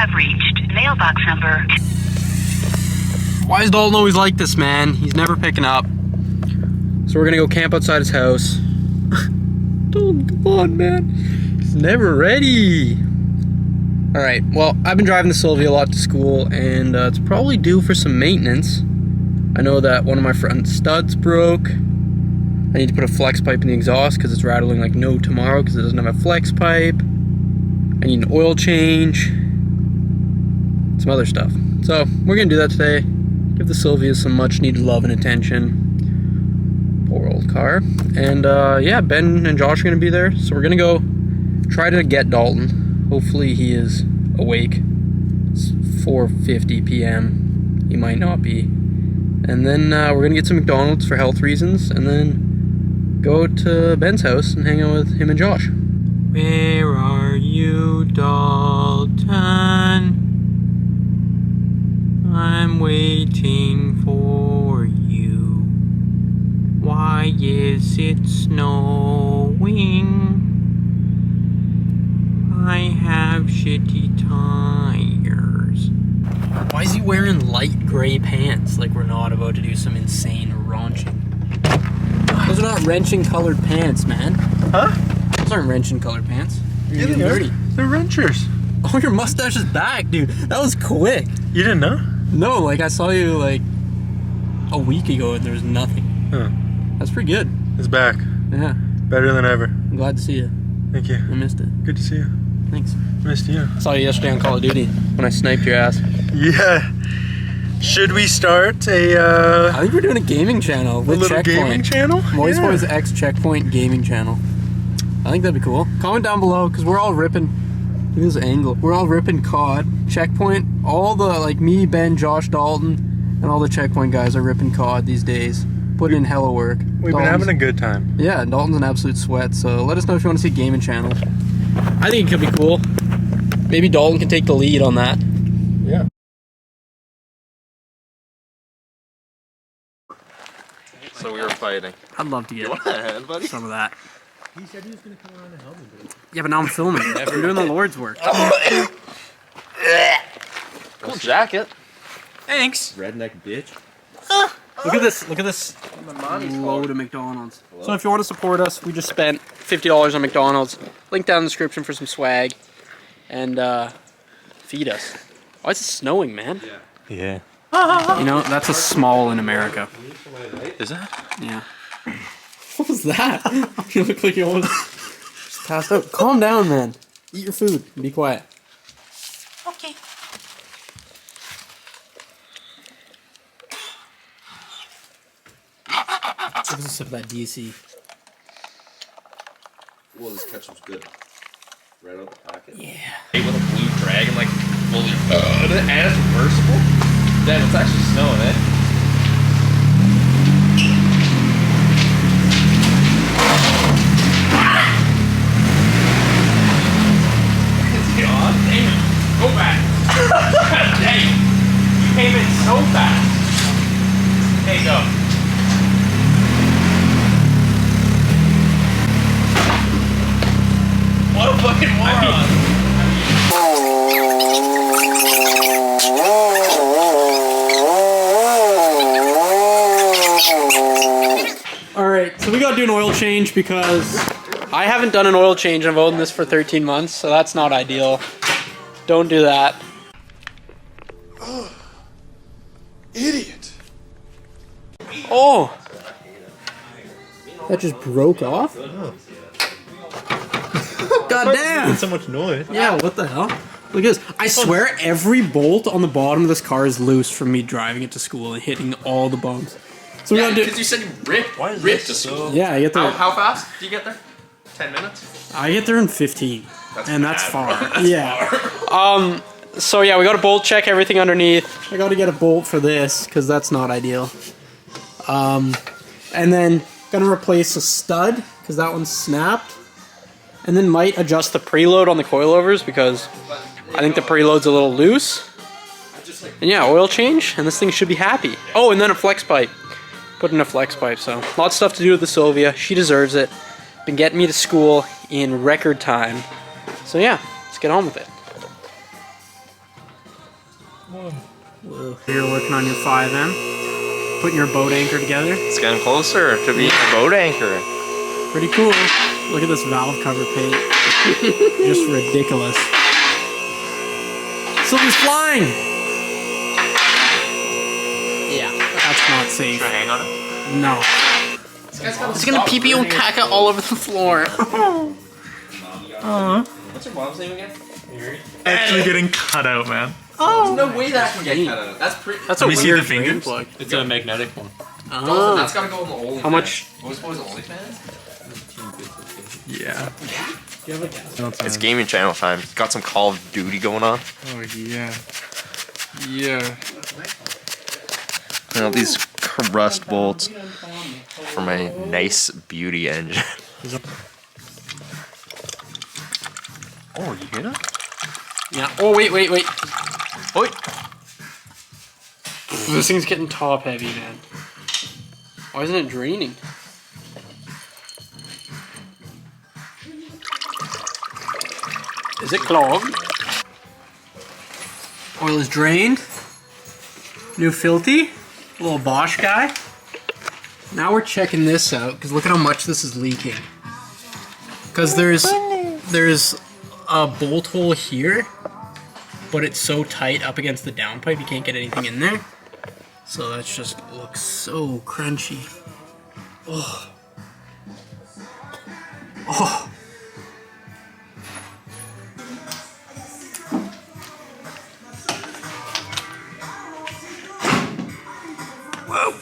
have reached mailbox number. Why is Dalton always like this, man? He's never picking up. So we're gonna go camp outside his house. Dalton, come on, man. He's never ready. Alright, well, I've been driving the Silvia a lot to school, and it's probably due for some maintenance. I know that one of my front studs broke. I need to put a flex pipe in the exhaust because it's rattling like no tomorrow because it doesn't have a flex pipe. I need an oil change. Some other stuff. So, we're gonna do that today. Give the Silvia some much needed love and attention. Poor old car. And yeah, Ben and Josh are gonna be there. So we're gonna go try to get Dalton. Hopefully he is awake. It's 4:50 p.m. He might not be. And then we're gonna get some McDonald's for health reasons, and then go to Ben's house and hang out with him and Josh. Where are you, Dalton? I'm waiting for you. Why is it snowing? I have shitty tires. Why is he wearing light gray pants like we're not about to do some insane wrenching? Those are not wrenching colored pants, man. Huh? Those aren't wrenching colored pants. Yeah, they are. They're wrenchers. Oh, your mustache is back, dude. That was quick. You didn't know? No, like I saw you like a week ago and there was nothing. Huh. That's pretty good. It's back. Yeah. Better than ever. I'm glad to see you. Thank you. I missed it. Good to see you. Thanks. Missed you. I saw you yesterday on Call of Duty when I sniped your ass. Yeah. Should we start a I think we're doing a gaming channel with little Checkpoint. gaming channel? Moist Yeah. Boys X Checkpoint gaming channel. I think that'd be cool. Comment down below because we're all ripping. Look at this angle. We're all ripping COD. Checkpoint. All the like me, Ben, Josh, Dalton, and all the Checkpoint guys are ripping COD these days. Putting in hella work. We've been having a good time. Yeah, Dalton's an absolute sweat. So let us know if you want to see gaming channel. I think it could be cool. Maybe Dalton can take the lead on that. Yeah. So we were fighting. I'd love to get buddy? some of that. He said he was going to come around and help me, dude. Yeah, but now I'm filming. I'm doing the Lord's work. Cool jacket. Thanks. Redneck bitch. Look at this. Look at this load of McDonald's. So if you want to support us, we just spent $50 on McDonald's. Link down in the description for some swag. And feed us. Why is it snowing, man? Yeah. You know, that's a small in America. Is that? Yeah. What was that? You look like you almost just passed out. Calm down, man. Eat your food and be quiet. Okay. Give us a sip of that DC. Well, this ketchup's good. Right out the packet. Yeah. With a blue dragon, like fully. And it's reversible. Damn, it's actually snowing, eh? God damn it. Go back. God dang. You came in so fast. Hey, go. What a fucking moron. Alright, so we gotta do an oil change because I haven't done an oil change and I've owned this for 13 months, so that's not ideal. Don't do that. Idiot. Oh! That just broke off? God damn! So much noise. Yeah, what the hell? Look at this. I swear every bolt on the bottom of this car is loose from me driving it to school and hitting all the bumps. So we're Yeah, gonna do. because you said you ripped. Why is ripped this to so- school. Yeah, I get there. How fast do you get there? 10 minutes? I get there in 15, and that's bad. far. That's Yeah. far. So yeah, we got to bolt check everything underneath. I got to get a bolt for this because that's not ideal. And then gonna replace a stud because that one's snapped. And then might adjust the preload on the coilovers because I think the preload's a little loose. And yeah, oil change, and this thing should be happy. Oh, and then a flex pipe. Put in a flex pipe, so lots of stuff to do with the Silvia. She deserves it. Been getting me to school in record time. So yeah, let's get on with it. Whoa. You're working on your 5M, putting your boat anchor together. It's getting closer to being a boat anchor. Pretty cool. Look at this valve cover paint. Just ridiculous. Silvia's flying! Yeah, that's not safe. Should I hang on it? No. It's gonna pee-pee and caca all over the floor. What's your mom's name again? Mary. Actually getting cut out, man. Oh! No way that can get cut out. That's pretty. That's Let a me see weird the fingers. drain plug. It's a magnetic one. Oh. That's gotta go in the OnlyFans. How much? What's the OnlyFans? Yeah. Do you have a gas? It's gaming channel time. Got some Call of Duty going on. Oh yeah. Yeah. You know, these rust bolts for my nice beauty engine. Oh, you hear that? Yeah. Oh, wait. Oi! This thing's getting top heavy, man. Why isn't it draining? Is it clogged? Oil is drained. New filthy. Little Bosch guy. Now we're checking this out, because look at how much this is leaking. Because there's a bolt hole here, but it's so tight up against the downpipe you can't get anything in there. So that just looks so crunchy. Oh. Oh. Whoa.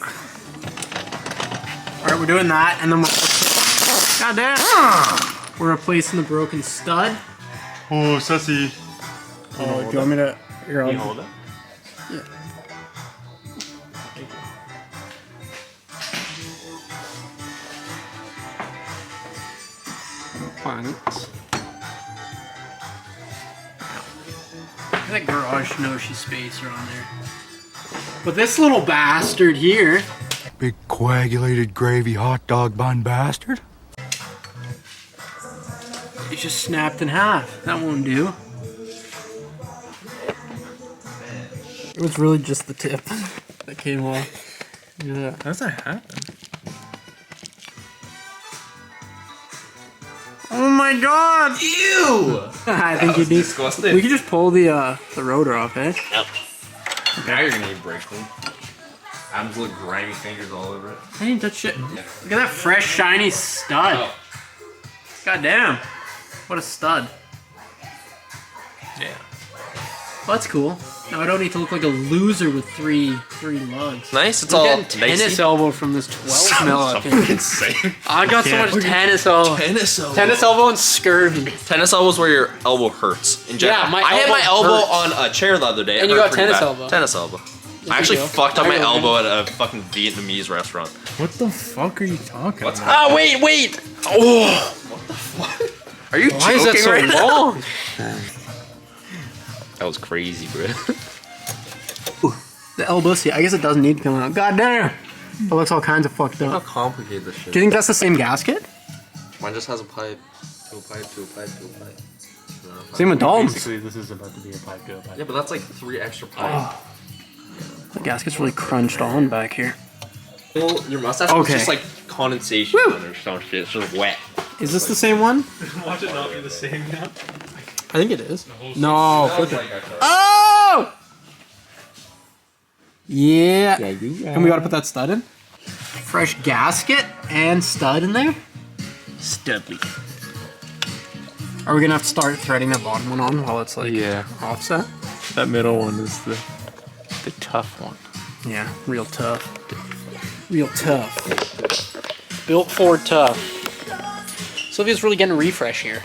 Alright, we're doing that, and then we're replacing the broken stud. Oh, sussy. Oh, do you want me to... Here, I'll... Can you hold it? Yeah. Thanks. That garage no-she spacer on there. But this little bastard here... Big coagulated gravy hot dog bun bastard. It just snapped in half. That won't do. It was really just the tip that came off. Yeah. How does that happen? Oh my god! Ew! I think you need. disgusting. We could just pull the rotor off, eh? Now you're gonna need brake clean. Adam's little grimy fingers all over it. I didn't touch shit. Look at that fresh, shiny stud. Oh. God damn. What a stud. Yeah. Well, that's cool. Now I don't need to look like a loser with three lugs. Nice, it's I'm all getting tennis nicey. elbow from this 12 mil. I think. Insane. I got so much tennis elbow. Tennis elbow. Tennis elbow and scurvy. Tennis elbow is where your elbow hurts. In general. Yeah, my I had my elbow elbow hurts. on a chair the other day. And It you hurt got pretty tennis bad. elbow. Tennis elbow. There I actually you go. fucked up my There you go. elbow at a fucking Vietnamese restaurant. What the fuck are you talking What's about? Ah, wait! Oh! What the fuck? Are you Why is that joking so right now? long? That was crazy, bro. The elbow seat. I guess it doesn't need to come out. God damn! It looks all kinds of fucked How up. complicated this shit. Do you think that's the same gasket? Mine just has a pipe. To a pipe, to a pipe, to a pipe. Same with Dalton's. Basically, this is about to be a pipe go pipe. Yeah, but that's like 3 extra pipes. The gasket's really crunched on back here. Well, your mustache Okay. is just like condensation on or some shit. It's just wet. Is this the same one? Watch it not be the same now. I think it is. No. Flip it. Oh! Yeah. And we gotta put that stud in? Fresh gasket and stud in there? Studly. Are we gonna have to start threading that bottom one on while it's like offset? That middle one is the tough one. Yeah, real tough. Real tough. Built for tough. Silvia's really getting a refresh here.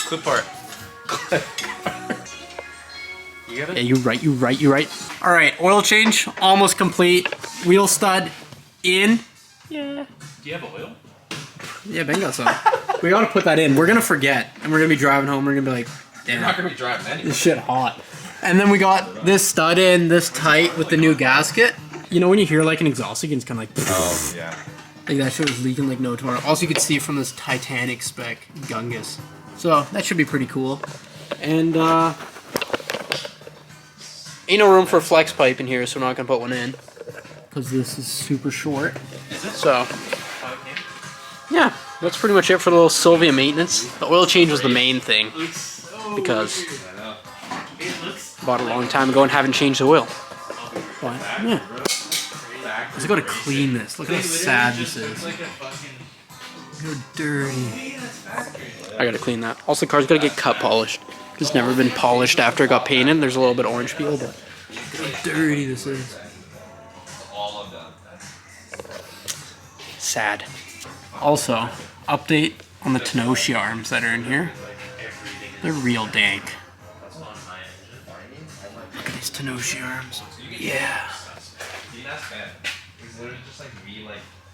Clip part. You got it? Yeah, you're right. All right, oil change almost complete. Wheel stud in. Yeah. Do you have oil? Yeah, Ben got some. We gotta put that in. We're gonna forget, and we're gonna be driving home. We're gonna be like, You're not gonna be driving anyway. This shit hot. And then we got this stud in this tight with the new gasket. You know when you hear like an exhaust leak and it's kind of like, Oh, yeah. like that shit was leaking like no tomorrow. Also, you could see from this Titanic spec Gungus. So that should be pretty cool. And ain't no room for a flex pipe in here, so we're not gonna put one in because this is super short. So yeah, that's pretty much it for the little Silvia maintenance. The oil change was the main thing because bought it a long time ago and haven't changed the oil. But yeah, I just gotta clean this. Look how sad this is. You're dirty. I gotta clean that. Also, the car's gotta get cut polished. It's never been polished after it got painted. There's a little bit of orange peel, but look how dirty this is. Sad. Also, update on the Tenoshi arms that are in here. They're real dank. Look at these Tenoshi arms. Yeah.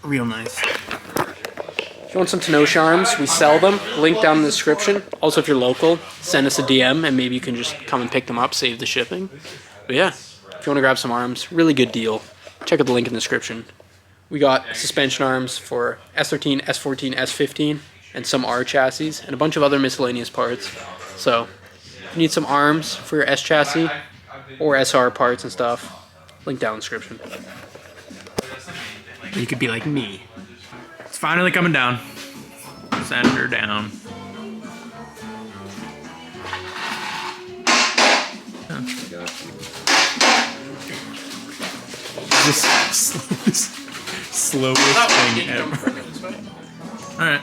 Real nice. If you want some Tenoshi arms, we sell them. Link down in the description. Also, if you're local, send us a DM and maybe you can just come and pick them up, save the shipping. But yeah, if you want to grab some arms, really good deal. Check out the link in the description. We got suspension arms for S13, S14, S15, and some R chassis, and a bunch of other miscellaneous parts. So, if you need some arms for your S chassis, or SR parts and stuff, link down in the description. You could be like me. It's finally coming down. Send her down. This slowest thing ever. Alright.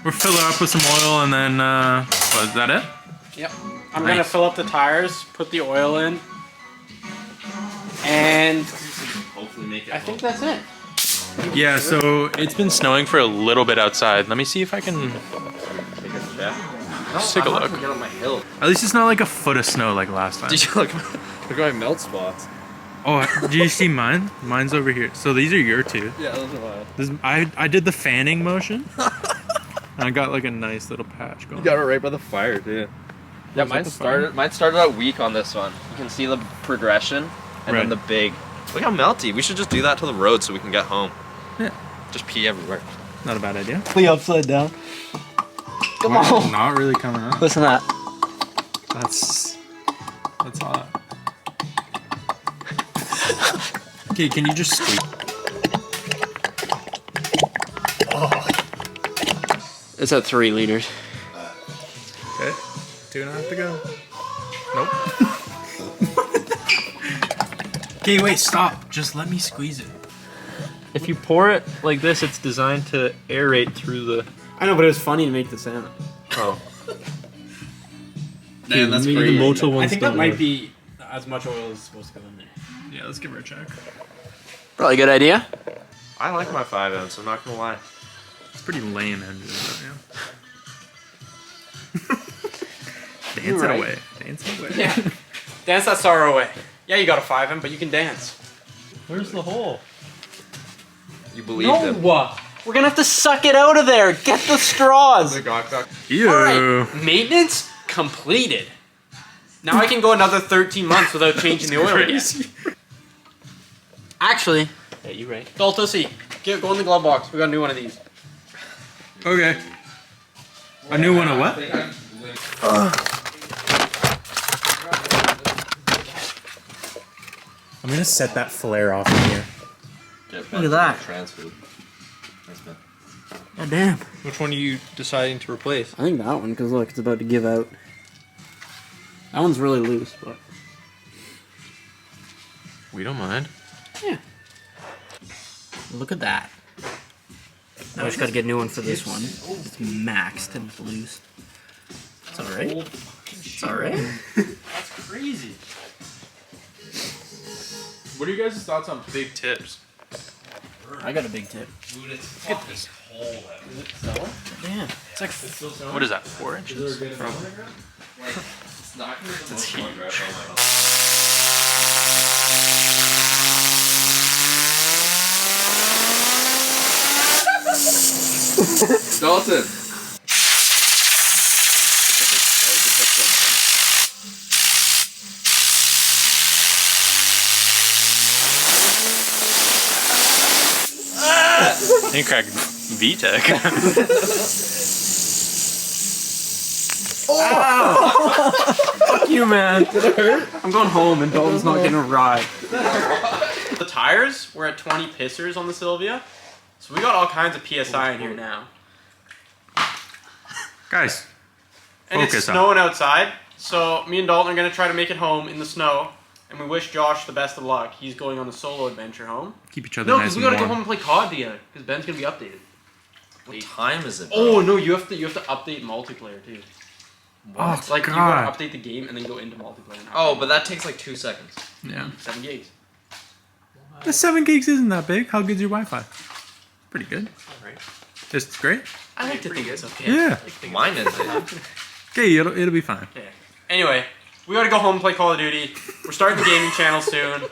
We're filling up with some oil and then, what, is that it? Yep. I'm gonna fill up the tires, put the oil in, and I think that's it. Yeah, so it's been snowing for a little bit outside. Let me see if I can just take a look. Get on my hill. At least it's not like a foot of snow like last time. Did you look at my melt spots? Oh, did you see mine? Mine's over here. So these are your two. Yeah, those are mine. I did the fanning motion. And I got like a nice little patch going. You got it right by the fire, too. Yeah, mine started out weak on this one. You can see the progression and then the big. Look how melty. We should just do that to the road so we can get home. Yeah. Just pee everywhere. Not a bad idea. Put upside down. Come on. Not really coming out. Listen to that. That's hot. Okay, can you just squeak? It's at 3 liters. Okay. 2.5 to go. Nope. Okay, wait, stop. Just let me squeeze it. If you pour it like this, it's designed to aerate through the... I know, but it was funny to make the sound. Oh. Man, that's great. The motor ones I think that don't might work. be as much oil as supposed to go in there. Yeah, let's give her a check. Probably a good idea. I like my 5-ounce, I'm not gonna lie. It's pretty lame engine, but yeah. Dance right. it away. Dance it away. Yeah. Dance that sorrow away. Yeah, you got a 5M, but you can dance. Where's the hole? You believe them. We're gonna have to suck it out of there. Get the straws. Ew. Alright, maintenance completed. Now I can go another 13 months without changing the oil again. Actually, yeah, you right. Delta C, go in the glove box. We got a new one of these. Okay. A new one of what? I'm gonna set that flare off in here. Look at that. God damn. Which one are you deciding to replace? I think that one, because look, it's about to give out. That one's really loose, but We don't mind. yeah. Look at that. Now I just gotta get a new one for this one. It's maxed and it's loose. It's alright. It's alright. That's crazy. What are you guys' thoughts on big tips? I got a big tip. Look at this hole. Yeah. It's like, what is that, 4 inches? It's huge. Dalton. You cracked VTech. Fuck you, man. Did it hurt? I'm going home and Dalton's not getting a ride. The tires were at 20 pissers on the Silvia. So we got all kinds of PSI in here now. Guys, And it's snowing outside. So me and Dalton are going to try to make it home in the snow. And we wish Josh the best of luck. He's going on a solo adventure home. keep each other No, nice because we and got to go warm. home and play COD together. Because Ben's going to be updated. What time is it? Bro? Oh, no, you have to update multiplayer too. Oh, Like, you God. gotta update the game and then go into multiplayer. and Oh, update. but that takes like 2 seconds. Yeah. 7 gigs. The 7 gigs isn't that big. How good's your Wi-Fi? Pretty good. Alright. It's great. I like to think it's okay. Yeah. Mine is it. Okay, it'll be fine. Okay. Anyway, we gotta go home and play Call of Duty. We're starting the gaming channel soon.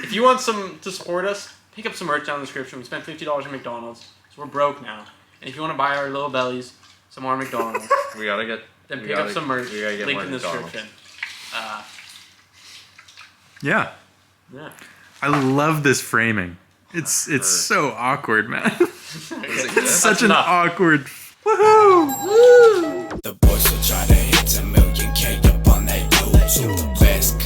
If you want to support us, pick up some merch down in the description. We spent $50 at McDonald's, so we're broke now. And if you want to buy our little bellies some more McDonald's, We gotta get. then we pick gotta- up some merch. we gotta get Link more in the McDonald's. description. Yeah. Yeah. I love this framing. It's so awkward, man. It's such an enough. awkward. Woohoo! The boys will try to hit a million K up on their YouTube. The best